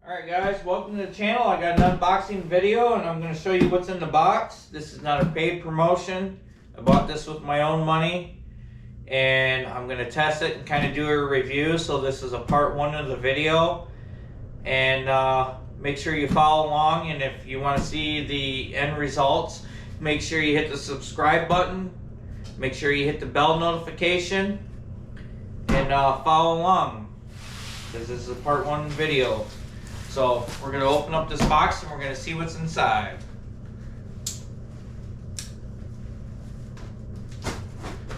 Alright guys, welcome to the channel. I got an unboxing video and I'm going to show you what's in the box. This is not a paid promotion. I bought this with my own money and I'm going to test it and kind of do a review. So this is a part one of the video. And make sure you follow along, and if you want to see the end results, make sure you hit the subscribe button. Make sure you hit the bell notification and follow along, because this is a part one video. So we're going to open up this box and we're going to see what's inside.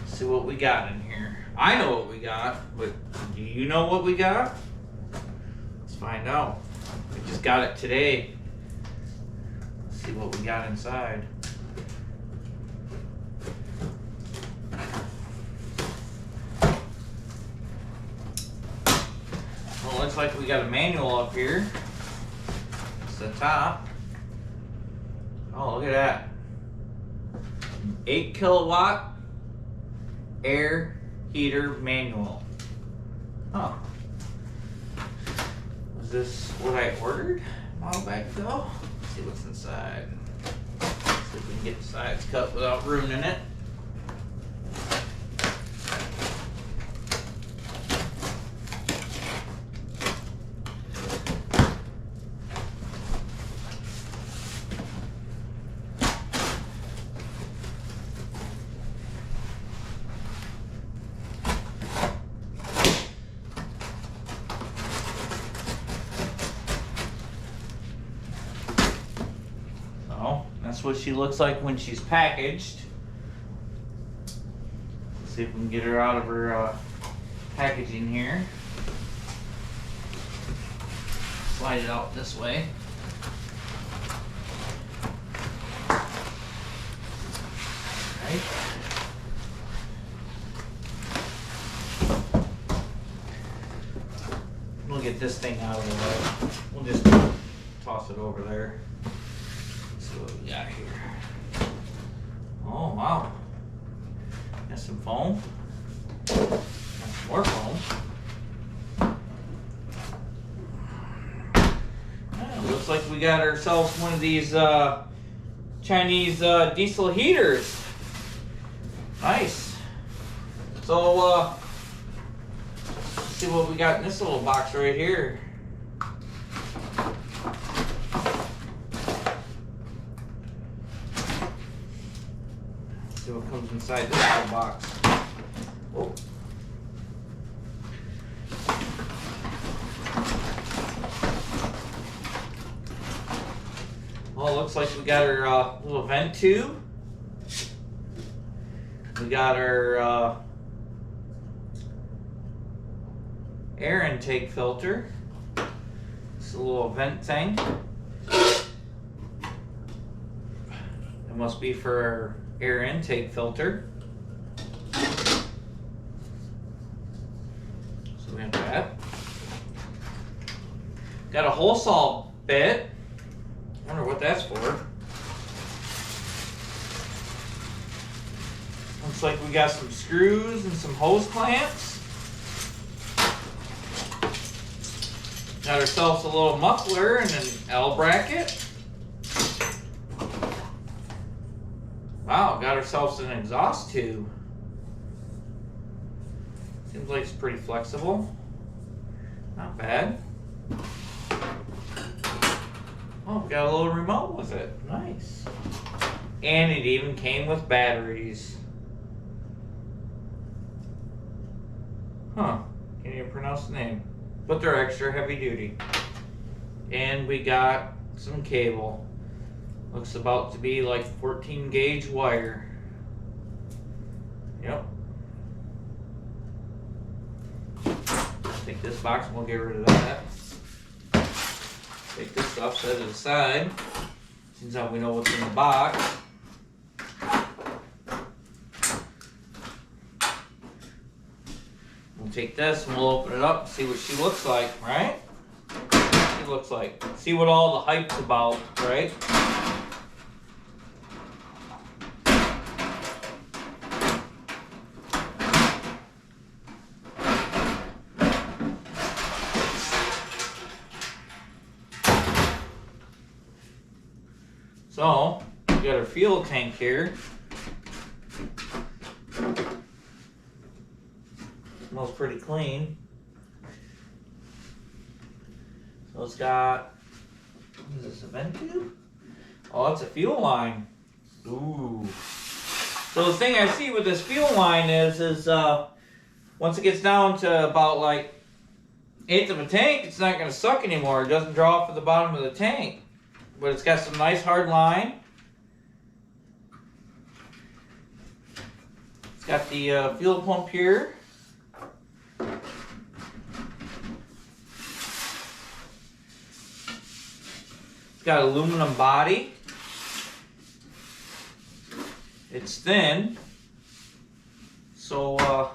See what we got in here. I know what we got, but do you know what we got? Let's find out. We just got it today. Let's see what we got inside. Well, looks like we got a manual up here. It's the top. Oh, look at that. 8 kilowatt air heater manual. Huh. Was this what I ordered a while back ago? Let's see what's inside. See if we can get the sides cut without ruining it. That's what she looks like when she's packaged. Let's see if we can get her out of her packaging here. Slide it out this way. Right. We'll get this thing out of the way. We'll just toss it over there. What we got here? Oh wow, got some foam. Got some more foam. Looks like we got ourselves one of these Chinese diesel heaters. Nice. So let's see what we got in this little box right here. See what comes inside this little box. Whoa. Well, it looks like we got our little vent tube. We got our air intake filter. It's a little vent thing. It must be for our air intake filter. So we have that. Got a hole saw bit. I wonder what that's for. Looks like we got some screws and some hose clamps. Got ourselves a little muffler and an L bracket. Wow, got ourselves an exhaust tube. Seems like it's pretty flexible. Not bad. Oh, we got a little remote with it. Nice. And it even came with batteries. Huh. Can't even pronounce the name. But they're extra heavy duty. And we got some cable. Looks about to be like 14 gauge wire. Yep. Take this box and we'll get rid of that. Take this stuff, set it aside. Seems like we know what's in the box. We'll take this and we'll open it up and see what she looks like, right? What she looks like. See what all the hype's about, right? So, we got our fuel tank here. Smells pretty clean. So it's got, what is this, a vent tube? Oh, it's a fuel line. Ooh. So the thing I see with this fuel line is once it gets down to about like 1/8 of a tank, it's not going to suck anymore. It doesn't draw off at the bottom of the tank. But it's got some nice hard line. It's got the fuel pump here. It's got aluminum body. It's thin. So I'm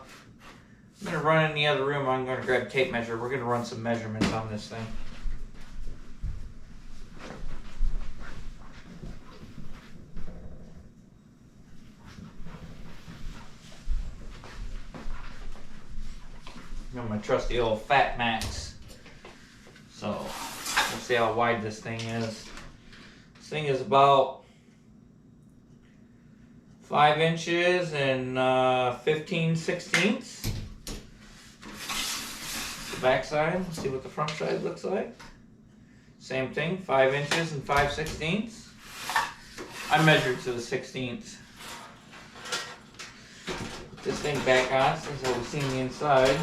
going to run in the other room. I'm going to grab a tape measure. We're going to run some measurements on this thing. Got my trusty old Fat Max. So we'll see how wide this thing is. This thing is about 5 inches and 15/16. The back side, let's see what the front side looks like. Same thing, 5 inches and 5/16. I measured to the 16th. Put this thing back on since I was seeing the inside.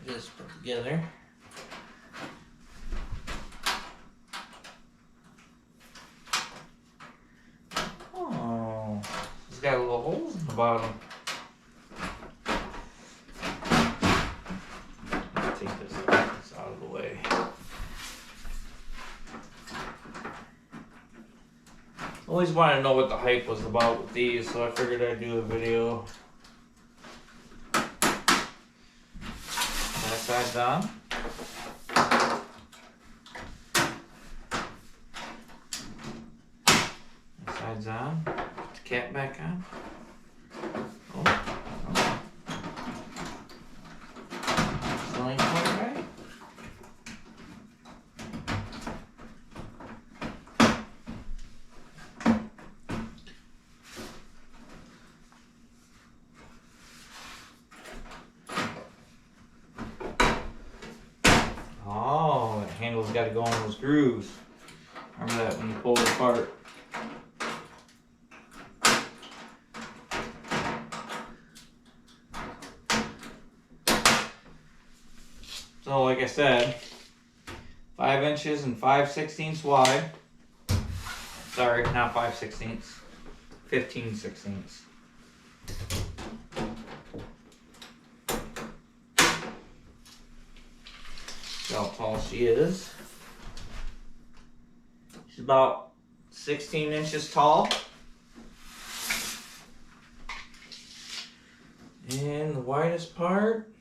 Just put together. Oh, it's got little holes in the bottom. Let's take this out of the way. Always wanted to know what the hype was about with these, so I figured I'd do a video. Sides on. Sides on. Put the cap back on. Oh. Selling point right. Oh, that handle's got to go on those grooves. Remember that when you pull it apart. So, like I said, 5 inches and 5/16 wide. Sorry, not 5/16. 15/16. How tall she is. She's about 16 inches tall. And the widest part,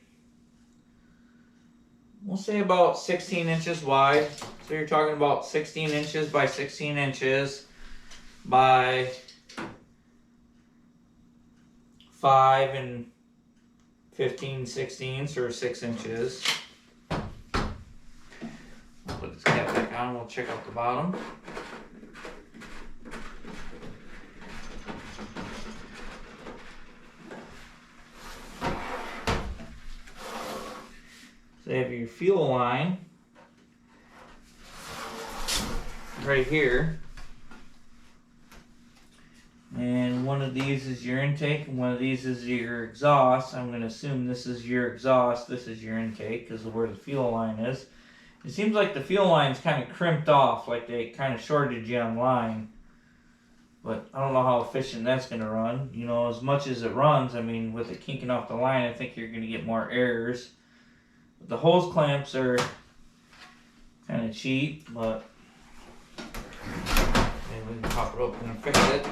we'll say about 16 inches wide. So you're talking about 16 inches by 16 inches by 5 15/16 or 6 inches. Put this cap back on, we'll check out the bottom. So you have your fuel line right here. And one of these is your intake and one of these is your exhaust. I'm going to assume this is your exhaust, this is your intake because of where the fuel line is. It seems like the fuel line's kind of crimped off, like they kind of shorted you on line. But I don't know how efficient that's going to run. You know, as much as it runs, I mean, with it kinking off the line, I think you're going to get more errors. But the hose clamps are kind of cheap, but maybe we can pop it open and fix it.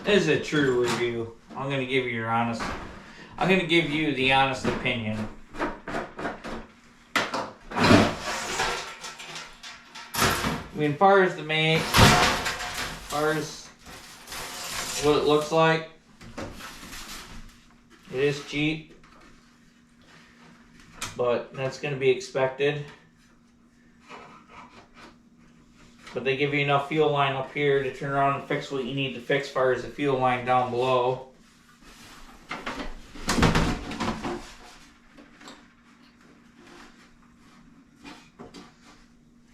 This is a true review. I'm going to give you the honest opinion. I mean, as far as the make, as far as what it looks like, it is cheap, but that's going to be expected. But they give you enough fuel line up here to turn around and fix what you need to fix as far as the fuel line down below.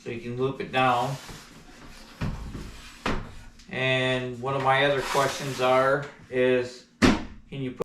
So you can loop it down. And one of my other questions is, can you put